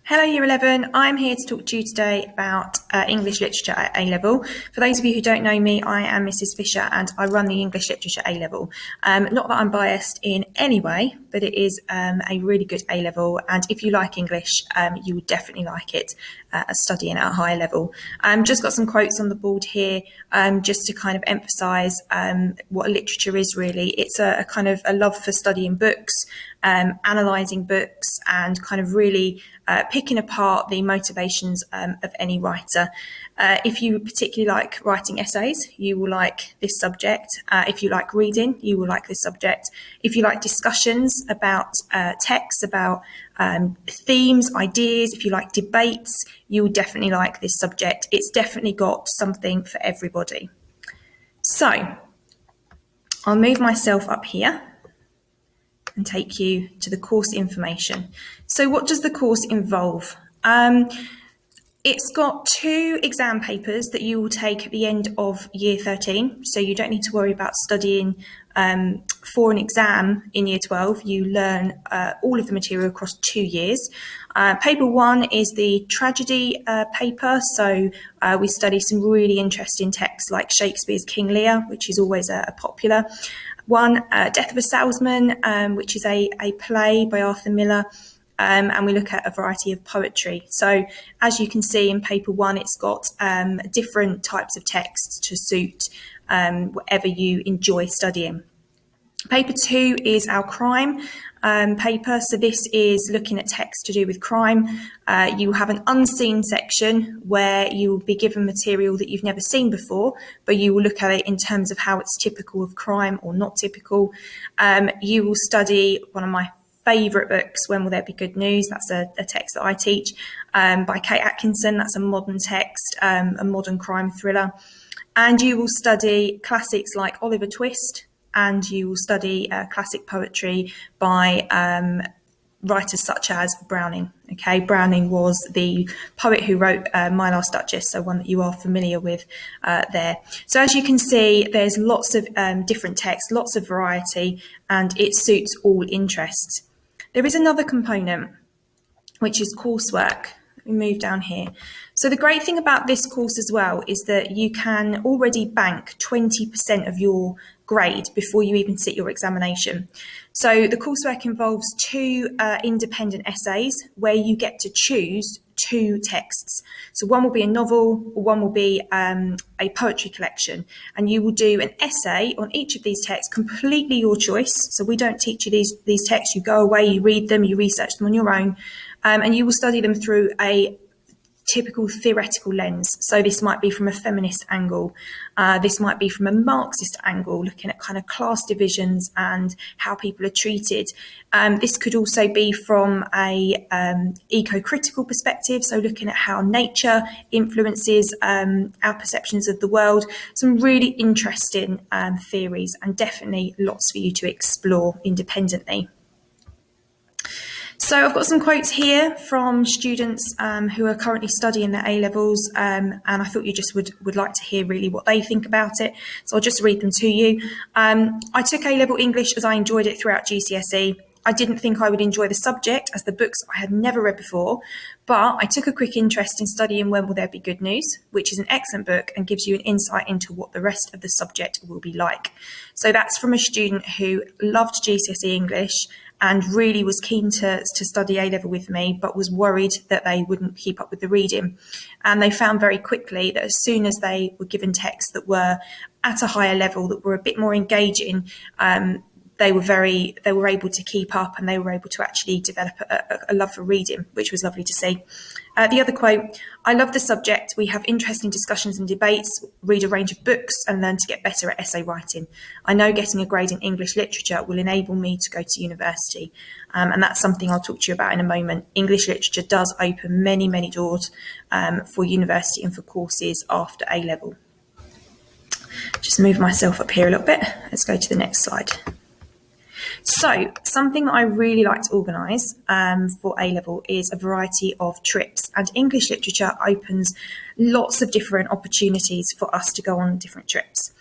Hello Year 11, I'm here to talk to you today about English Literature at A-Level. For those of you who don't know me, I am Mrs Fisher and I run the English Literature A-Level. Not that I'm biased in any way, but it is a really good A-Level, and if you like English, you would definitely like it studying at a higher level. Just got some quotes on the board here just to kind of emphasise what literature is really. It's a kind of a love for studying books, analysing books, and kind of really picking apart the motivations of any writer. If you particularly like writing essays, you will like this subject. If you like reading, you will like this subject. If you like discussions about texts, about themes, ideas, if you like debates, you will definitely like this subject. It's definitely got something for everybody. So I'll move myself up here and take you to the course information. So what does the course involve? It's got 2 exam papers that you will take at the end of year 13. So you don't need to worry about studying for an exam in year 12. You learn all of the material across 2 years. Paper 1 is the tragedy paper. So we study some really interesting texts like Shakespeare's King Lear, which is always a popular one. Death of a Salesman, which is a play by Arthur Miller. And we look at a variety of poetry. So as you can see in paper 1, it's got different types of texts to suit whatever you enjoy studying. Paper 2 is our crime paper. So this is looking at texts to do with crime. You have an unseen section where you will be given material that you've never seen before, but you will look at it in terms of how it's typical of crime or not typical. You will study one of my favourite books, When Will There Be Good News? That's a text that I teach by Kate Atkinson. That's a modern text, a modern crime thriller. And you will study classics like Oliver Twist, and you will study classic poetry by writers such as Browning. Okay, Browning was the poet who wrote My Last Duchess, so one that you are familiar with there. So as you can see, there's lots of different texts, lots of variety, and it suits all interests. There is another component, which is coursework. Let me move down here. So the great thing about this course as well is that you can already bank 20% of your grade before you even sit your examination. So the coursework involves 2 independent essays where you get to choose 2 texts. So one will be a novel, or one will be a poetry collection, and you will do an essay on each of these texts, completely your choice. So we don't teach you these texts. You go away, you read them, you research them on your own, and you will study them through a typical theoretical lens. So this might be from a feminist angle, this might be from a Marxist angle, looking at kind of class divisions and how people are treated. This could also be from a eco-critical perspective, so looking at how nature influences our perceptions of the world. Some really interesting theories, and definitely lots for you to explore independently. So I've got some quotes here from students who are currently studying their A-levels, and I thought you just would like to hear really what they think about it. So I'll just read them to you. I took A-level English as I enjoyed it throughout GCSE. I didn't think I would enjoy the subject as the books I had never read before, but I took a quick interest in studying When Will There Be Good News, which is an excellent book and gives you an insight into what the rest of the subject will be like. So that's from a student who loved GCSE English and really was keen to study A-level with me, but was worried that they wouldn't keep up with the reading. And they found very quickly that as soon as they were given texts that were at a higher level, that were a bit more engaging, they were able to keep up, and they were able to actually develop a love for reading, which was lovely to see. The other quote, I love the subject. We have interesting discussions and debates, read a range of books, and learn to get better at essay writing. I know getting a grade in English literature will enable me to go to university. And that's something I'll talk to you about in a moment. English literature does open many, many doors for university and for courses after A-level. Just move myself up here a little bit. Let's go to the next slide. So something that I really like to organise for A-level is a variety of trips, and English literature opens lots of different opportunities for us to go on different trips.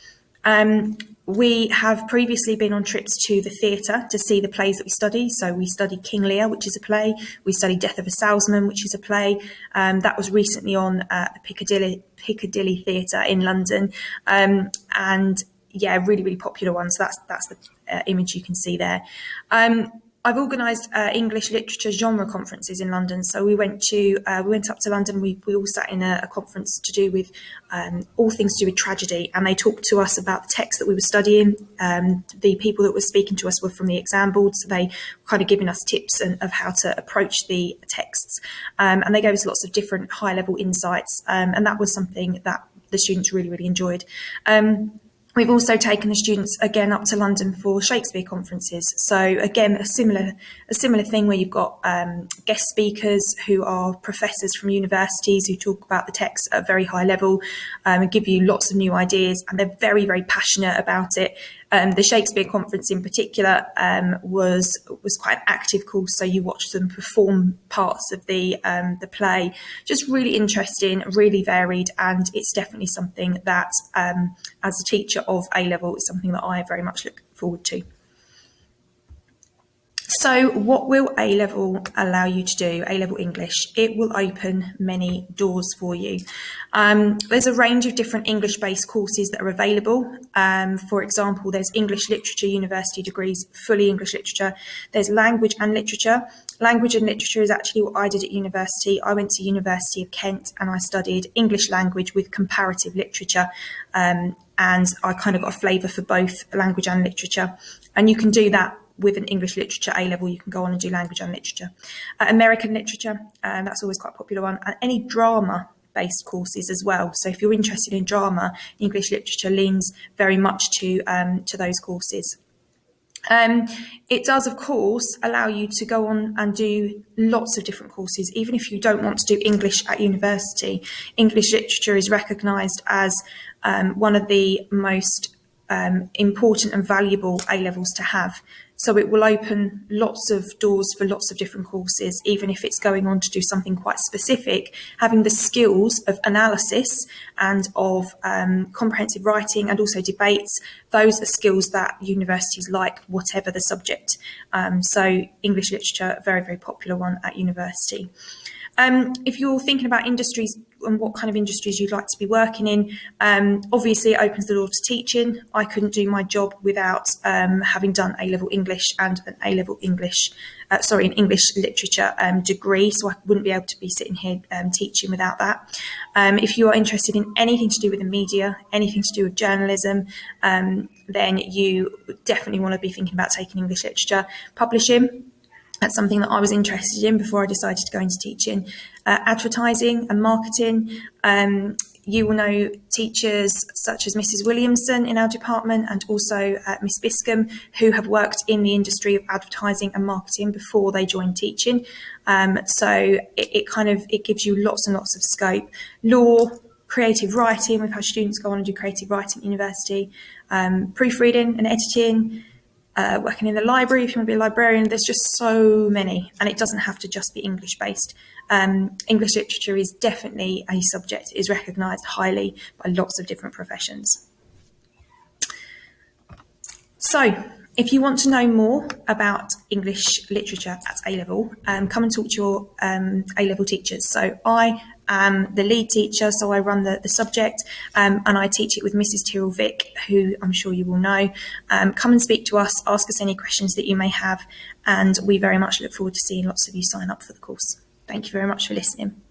We have previously been on trips to the theatre to see the plays that we study. So we studied King Lear, which is a play. We studied Death of a Salesman, which is a play. That was recently on at the Piccadilly Theatre in London. And yeah, really, really popular one. So that's the image you can see there. I've organised English literature genre conferences in London. So we went up to London. We all sat in a conference to do with all things to do with tragedy, and they talked to us about the text that we were studying. The people that were speaking to us were from the exam board, so they were kind of giving us tips of how to approach the texts, and they gave us lots of different high-level insights, and that was something that the students really, really enjoyed. We've also taken the students again up to London for Shakespeare conferences. So again, a similar thing where you've got guest speakers who are professors from universities who talk about the text at a very high level and give you lots of new ideas, and they're very, very passionate about it. The Shakespeare conference in particular was quite an active course, so you watched them perform parts of the play. Just really interesting, really varied, and it's definitely something that, as a teacher of A-level, is something that I very much look forward to. So what will A-level allow you to do, A-level English? It will open many doors for you. There's a range of different English-based courses that are available. For example, there's English Literature University degrees, fully English Literature. There's Language and Literature. Language and Literature is actually what I did at university. I went to University of Kent and I studied English language with comparative literature. And I kind of got a flavour for both language and literature. And you can do that with an English literature A-level. You can go on and do language and literature. American literature, that's always quite a popular one. And any drama-based courses as well. So if you're interested in drama, English literature leans very much to those courses. It does, of course, allow you to go on and do lots of different courses, even if you don't want to do English at university. English literature is recognised as one of the most important and valuable A-levels to have. So it will open lots of doors for lots of different courses, even if it's going on to do something quite specific. Having the skills of analysis and of comprehensive writing and also debates, those are skills that universities like, whatever the subject. So English literature, a very, very popular one at university. If you're thinking about industries and what kind of industries you'd like to be working in, obviously it opens the door to teaching. I couldn't do my job without having done A-level English and an A-level English, an English literature degree, so I wouldn't be able to be sitting here teaching without that. If you are interested in anything to do with the media, anything to do with journalism, then you definitely want to be thinking about taking English literature. Publishing, that's something that I was interested in before I decided to go into teaching. Advertising and marketing. You will know teachers such as Mrs. Williamson in our department and also Miss Biscombe, who have worked in the industry of advertising and marketing before they joined teaching. So it gives you lots and lots of scope. Law, creative writing. We've had students go on and do creative writing at university. Proofreading and editing. Working in the library, if you want to be a librarian. There's just so many, and it doesn't have to just be English based. English literature is definitely a subject that is recognised highly by lots of different professions. So if you want to know more about English literature at A-level, come and talk to your A-level teachers. So I am the lead teacher, so I run the subject, and I teach it with Mrs. Tyrrell Vick, who I'm sure you will know. Come and speak to us, ask us any questions that you may have, and we very much look forward to seeing lots of you sign up for the course. Thank you very much for listening.